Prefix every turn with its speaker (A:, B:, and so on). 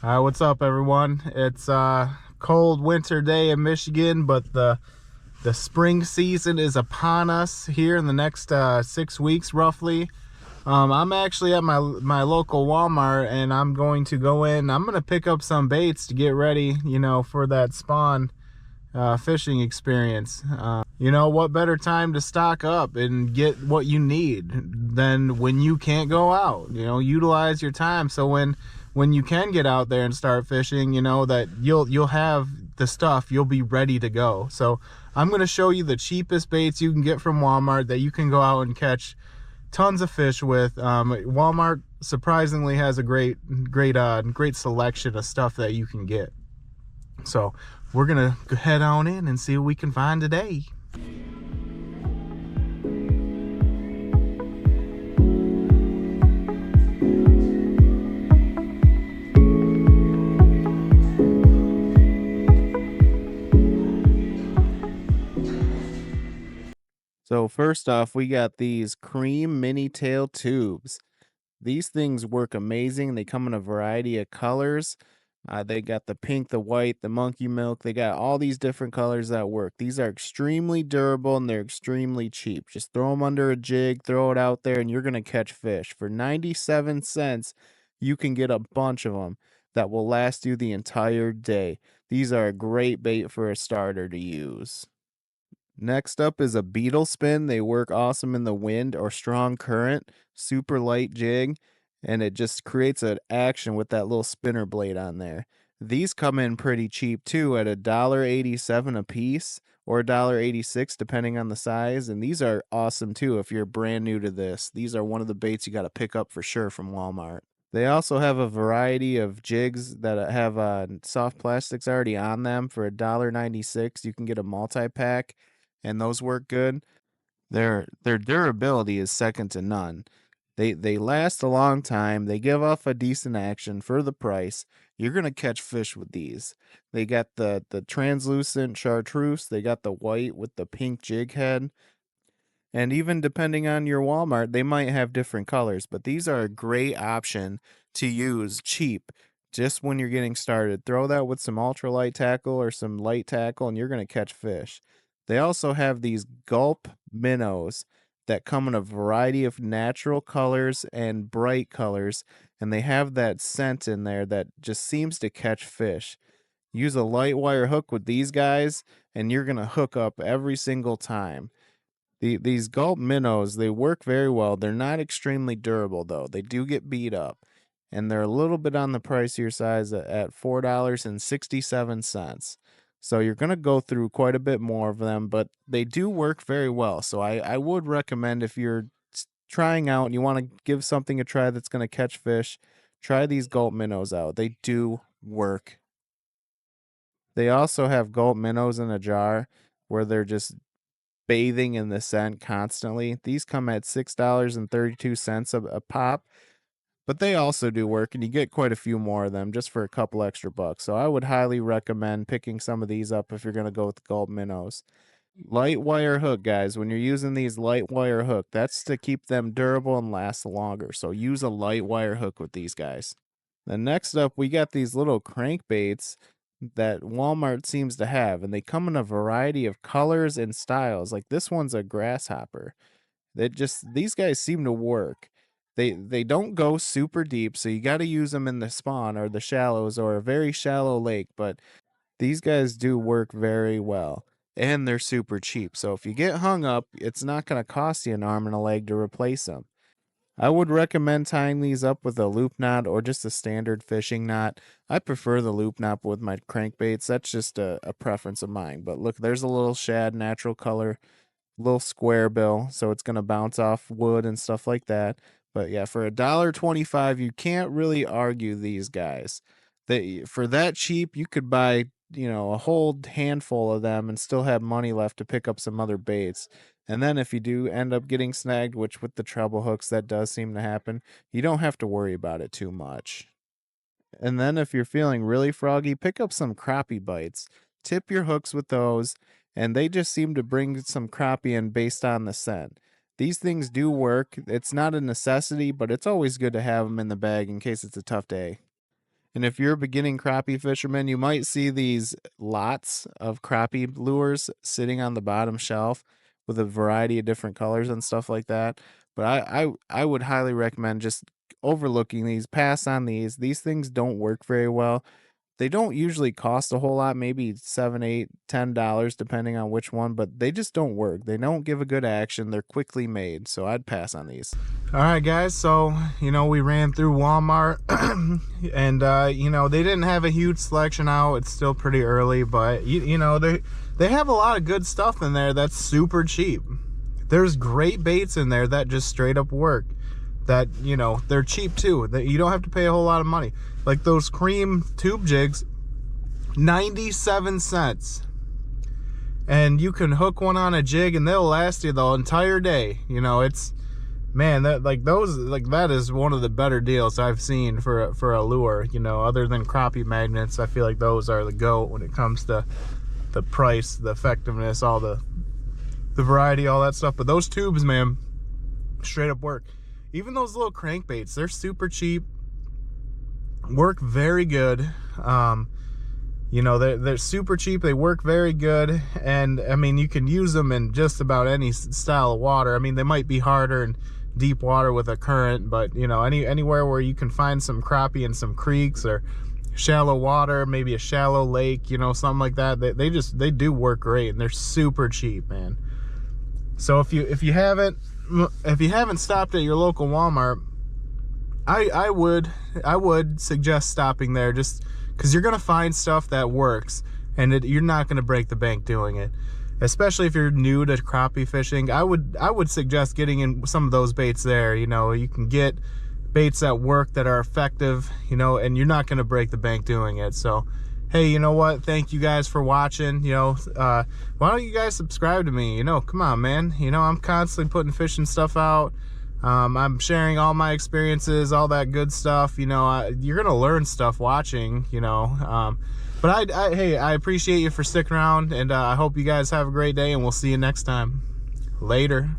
A: What's up, everyone? It's a cold winter day in Michigan, but the spring season is upon us here in the next 6 weeks, roughly. I'm actually at my local Walmart, and I'm going to go in. I'm going to pick up some baits to get ready, for that spawn fishing experience. What better time to stock up and get what you need than when you can't go out? Utilize your time so when you can get out there and start fishing, that you'll have the stuff, you'll be ready to go. So I'm going to show you the cheapest baits you can get from Walmart that you can go out and catch tons of fish with. Walmart surprisingly has a great selection of stuff that you can get. So we're gonna head on in and see what we can find today. So first off, we got these cream mini tail tubes. These things work amazing. They come in a variety of colors. They got the pink, the white, the monkey milk. They got all these different colors that work. These are extremely durable and they're extremely cheap. Just throw them under a jig, throw it out there, and you're going to catch fish. For 97 cents, you can get a bunch of them that will last you the entire day. These are a great bait for a starter to use. Next up is a beetle spin. They work awesome in the wind or strong current, super light jig, and it just creates an action with that little spinner blade on there. These come in pretty cheap too at $1.87 a piece or $1.86 depending on the size, and these are awesome too if you're brand new to this. These are one of the baits you got to pick up for sure from Walmart. They also have a variety of jigs that have soft plastics already on them for $1.96. You can get a multi-pack and those work good. Their durability is second to none. They last a long time. They give off a decent action for the price. You're gonna catch fish with these. They got the translucent chartreuse. They got the white with the pink jig head. And even depending on your Walmart, they might have different colors, but these are a great option to use cheap just when you're getting started. Throw that with some ultralight tackle or some light tackle, and you're going to catch fish. They also have these Gulp minnows that come in a variety of natural colors and bright colors, and they have that scent in there that just seems to catch fish. Use a light wire hook with these guys, and you're going to hook up every single time. These Gulp minnows, they work very well. They're not extremely durable, though. They do get beat up, and they're a little bit on the pricier size at $4.67. So you're going to go through quite a bit more of them, but they do work very well. So I would recommend if you're trying out and you want to give something a try that's going to catch fish, try these Gulp minnows out. They do work. They also have Gulp minnows in a jar where they're just bathing in the scent constantly. These come at $6.32 a pop, but they also do work, and you get quite a few more of them just for a couple extra bucks. So I would highly recommend picking some of these up if you're going to go with Gulp minnows. Light wire hook, guys. When you're using these light wire hook, that's to keep them durable and last longer. So use a light wire hook with these guys. Then next up, we got these little crankbaits that Walmart seems to have, and they come in a variety of colors and styles. Like this one's a grasshopper. These guys seem to work. They don't go super deep, so you got to use them in the spawn or the shallows or a very shallow lake, but these guys do work very well. And they're super cheap. So if you get hung up, it's not going to cost you an arm and a leg to replace them. I would recommend tying these up with a loop knot or just a standard fishing knot. I prefer the loop knot with my crankbaits. That's just a preference of mine. But look, there's a little shad, natural color, little square bill, so it's going to bounce off wood and stuff like that. But yeah, for $1.25, you can't really argue these guys. For that cheap, you could buy, a whole handful of them and still have money left to pick up some other baits. And then if you do end up getting snagged, which with the treble hooks that does seem to happen, you don't have to worry about it too much. And then if you're feeling really froggy, pick up some crappie bites. Tip your hooks with those, and they just seem to bring some crappie in based on the scent. These things do work. It's not a necessity, but it's always good to have them in the bag in case it's a tough day. And if you're a beginning crappie fisherman, you might see these lots of crappie lures sitting on the bottom shelf with a variety of different colors and stuff like that. But I would highly recommend just overlooking these, pass on these. These things don't work very well. They don't usually cost a whole lot, maybe 7, 8, $10, depending on which one, but they just don't work. They don't give a good action. They're quickly made, so I'd pass on these. All right, guys, so, we ran through Walmart, and, they didn't have a huge selection out. It's still pretty early, but, they have a lot of good stuff in there that's super cheap. There's great baits in there that just straight up work. That, they're cheap too, that you don't have to pay a whole lot of money. Like those cream tube jigs, 97 cents. And you can hook one on a jig and they'll last you the entire day. It's, man, that is one of the better deals I've seen for a lure, other than crappie magnets. I feel like those are the GOAT when it comes to the price, the effectiveness, all the variety, all that stuff. But those tubes, man, straight up work. Even those little crankbaits, they're super cheap, work very good. They're super cheap, they work very good, and I mean, you can use them in just about any style of water. I mean, they might be harder in deep water with a current, but anywhere where you can find some crappie in some creeks or shallow water, maybe a shallow lake, something like that, they do work great, and they're super cheap, man. So if you haven't stopped at your local Walmart, I would suggest stopping there, just because you're gonna find stuff that works, and you're not gonna break the bank doing it. Especially if you're new to crappie fishing, I would suggest getting in some of those baits there. You can get baits that work, that are effective, and you're not gonna break the bank doing it. So hey, you know what? Thank you guys for watching. Why don't you guys subscribe to me? Come on, man. I'm constantly putting fishing stuff out. I'm sharing all my experiences, all that good stuff. You're gonna learn stuff watching. But hey, I appreciate you for sticking around, and I hope you guys have a great day, and we'll see you next time. Later.